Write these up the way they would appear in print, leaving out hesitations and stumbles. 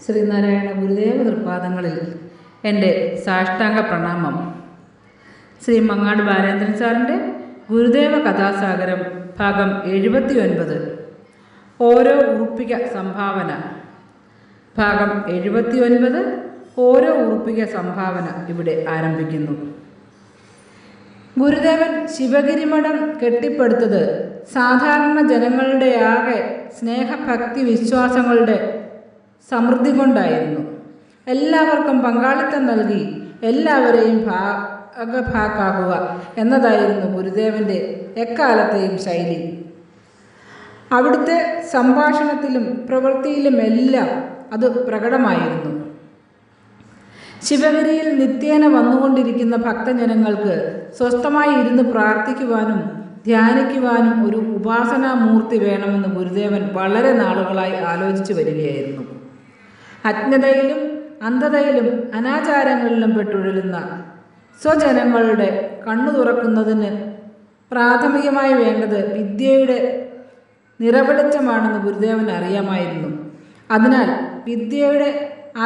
ശ്രീനാരായണ ഗുരുദേവ തൃപാദങ്ങളിൽ എൻ്റെ സാഷ്ടാംഗ പ്രണാമം. ശ്രീ മങ്ങാട് ബാലേന്ദ്രൻ സാറിൻ്റെ ഗുരുദേവ കഥാസാഗരം ഭാഗം 79 ഓരോ ഉറുപ്പിക സംഭാവന. ഭാഗം 79 ഓരോ ഉറുപ്പിക സംഭാവന ഇവിടെ ആരംഭിക്കുന്നു. ഗുരുദേവൻ ശിവഗിരിമഠം കെട്ടിപ്പടുത്തത് സാധാരണ ജനങ്ങളുടെ ആകെ സ്നേഹഭക്തി വിശ്വാസങ്ങളുടെ സമൃദ്ധി കൊണ്ടായിരുന്നു. എല്ലാവർക്കും പങ്കാളിത്തം നൽകി എല്ലാവരെയും ഭാഗഭാക്കാക്കുക എന്നതായിരുന്നു ഗുരുദേവൻ്റെ എക്കാലത്തെയും ശൈലി. അവിടുത്തെ സംഭാഷണത്തിലും പ്രവൃത്തിയിലുമെല്ലാം അത് പ്രകടമായിരുന്നു. ശിവഗിരിയിൽ നിത്യേന വന്നുകൊണ്ടിരിക്കുന്ന ഭക്തജനങ്ങൾക്ക് സ്വസ്ഥമായി ഇരുന്ന് പ്രാർത്ഥിക്കുവാനും ധ്യാനിക്കുവാനും ഒരു ഉപാസനാമൂർത്തി വേണമെന്ന് ഗുരുദേവൻ വളരെ നാളുകളായി ആലോചിച്ചു വരികയായിരുന്നു. അജ്ഞതയിലും അന്ധതയിലും അനാചാരങ്ങളിലും പെട്ടുഴലുന്ന സ്വജനങ്ങളുടെ കണ്ണു തുറക്കുന്നതിന് പ്രാഥമികമായി വേണ്ടത് വിദ്യയുടെ നിറവെളിച്ചമാണെന്ന് ഗുരുദേവൻ അറിയാമായിരുന്നു. അതിനാൽ വിദ്യയുടെ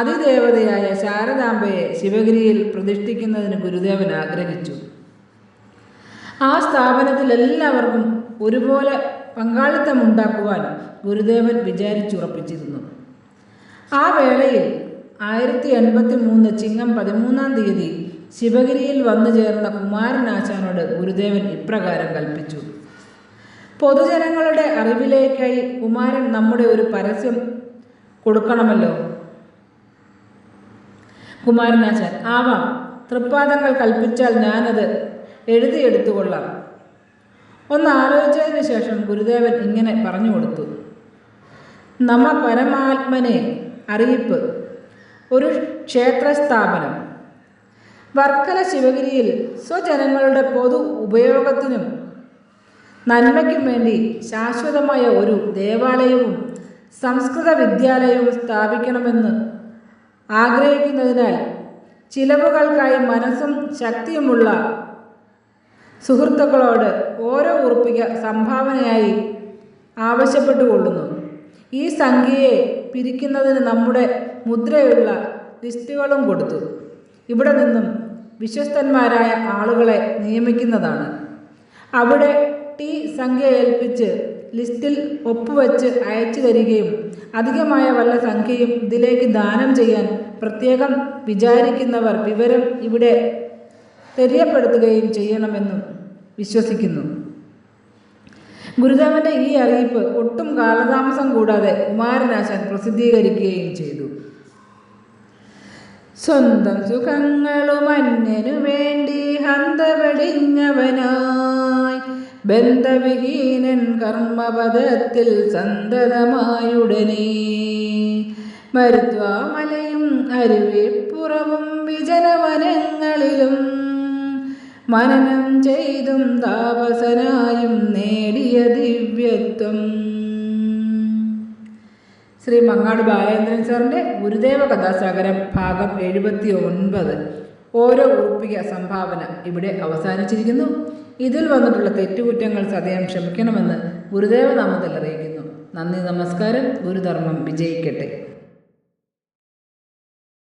അതിദേവതയായ ശാരദാംബയെ ശിവഗിരിയിൽ പ്രതിഷ്ഠിക്കുന്നതിന് ഗുരുദേവൻ ആഗ്രഹിച്ചു. ആ സ്ഥാപനത്തിൽ എല്ലാവർക്കും ഒരുപോലെ പങ്കാളിത്തമുണ്ടാക്കുവാൻ ഗുരുദേവൻ വിചാരിച്ചുറപ്പിച്ചിരുന്നു. ആ വേളയിൽ 1083 ചിങ്ങം 13-ാം തീയതി ശിവഗിരിയിൽ വന്നു ചേർന്ന കുമാരനാശാനോട് ഗുരുദേവൻ ഇപ്രകാരം കൽപ്പിച്ചു: പൊതുജനങ്ങളുടെ അറിവിലേക്കായി കുമാരൻ നമ്മുടെ ഒരു പരസ്യം കൊടുക്കണമല്ലോ. കുമാരനാശാൻ: ആവാം, തൃപ്പാദങ്ങൾ കൽപ്പിച്ചാൽ ഞാനത് എഴുതിയെടുത്തുകൊള്ളാം. ഒന്ന് ആലോചിച്ചതിന് ശേഷം ഗുരുദേവൻ ഇങ്ങനെ പറഞ്ഞു കൊടുത്തു: നമ പരമാത്മനെ അറിയിപ്പ്. ഒരു ക്ഷേത്രസ്ഥാപനം. വർക്കല ശിവഗിരിയിൽ സ്വജനങ്ങളുടെ പൊതു ഉപയോഗത്തിനും നന്മയ്ക്കും വേണ്ടി ശാശ്വതമായ ഒരു ദേവാലയവും സംസ്കൃത വിദ്യാലയവും സ്ഥാപിക്കണമെന്ന് ആഗ്രഹിക്കുന്നതിനാൽ ചിലവുകൾക്കായി മനസ്സും ശക്തിയുമുള്ള സുഹൃത്തുക്കളോട് ഓരോ ഉറുപ്പിക സംഭാവനയായി ആവശ്യപ്പെട്ടുകൊള്ളുന്നു. ഈ സംഖ്യയെ പിരിക്കുന്നതിന് നമ്മുടെ മുദ്രയുള്ള ലിസ്റ്റുകളും കൊടുത്തു. ഇവിടെ നിന്നും വിശ്വസ്തന്മാരായ ആളുകളെ നിയമിക്കുന്നതാണ്. അവിടെ ടി സംഖ്യ ഏൽപ്പിച്ച് ലിസ്റ്റിൽ ഒപ്പുവെച്ച് അയച്ചു തരികയും അധികമായ വല്ല സംഖ്യയും ഇതിലേക്ക് ദാനം ചെയ്യാൻ പ്രത്യേകം വിചാരിക്കുന്നവർ വിവരം ഇവിടെ തെര്യപ്പെടുത്തുകയും ചെയ്യണമെന്നും വിശ്വസിക്കുന്നു. ഗുരുദേവന്റെ ഈ അറിയിപ്പ് ഒട്ടും കാലതാമസം കൂടാതെ കുമാരനാശാൻ പ്രസിദ്ധീകരിക്കുകയും ചെയ്തു. സ്വന്തം സുഖങ്ങളും അന്യനു വേണ്ടി ഹന്തവെടിഞ്ഞവനായി ബന്ധവിഹീനൻ കർമ്മപദത്തിൽ സന്തതമായുടനെ മരുത്വാമലയും അരുവിപ്പുറവും വിജനവനങ്ങളിലും മനനം ചെയ്തും താപസനായും നേടിയ ദിവ്യത്വം. ശ്രീ മങ്ങാട് ബാലേന്ദ്രൻ സാറിൻ്റെ ഗുരുദേവ കഥാസാഗരം ഭാഗം 79 ഓരോ ഉറുപ്പിക സംഭാവന ഇവിടെ അവസാനിച്ചിരിക്കുന്നു. ഇതിൽ വന്നിട്ടുള്ള തെറ്റുകുറ്റങ്ങൾ സദയം ക്ഷമിക്കണമെന്ന് ഗുരുദേവ നാമത്തിൽ അറിയിക്കുന്നു. നന്ദി, നമസ്കാരം. ഗുരുധർമ്മം വിജയിക്കട്ടെ.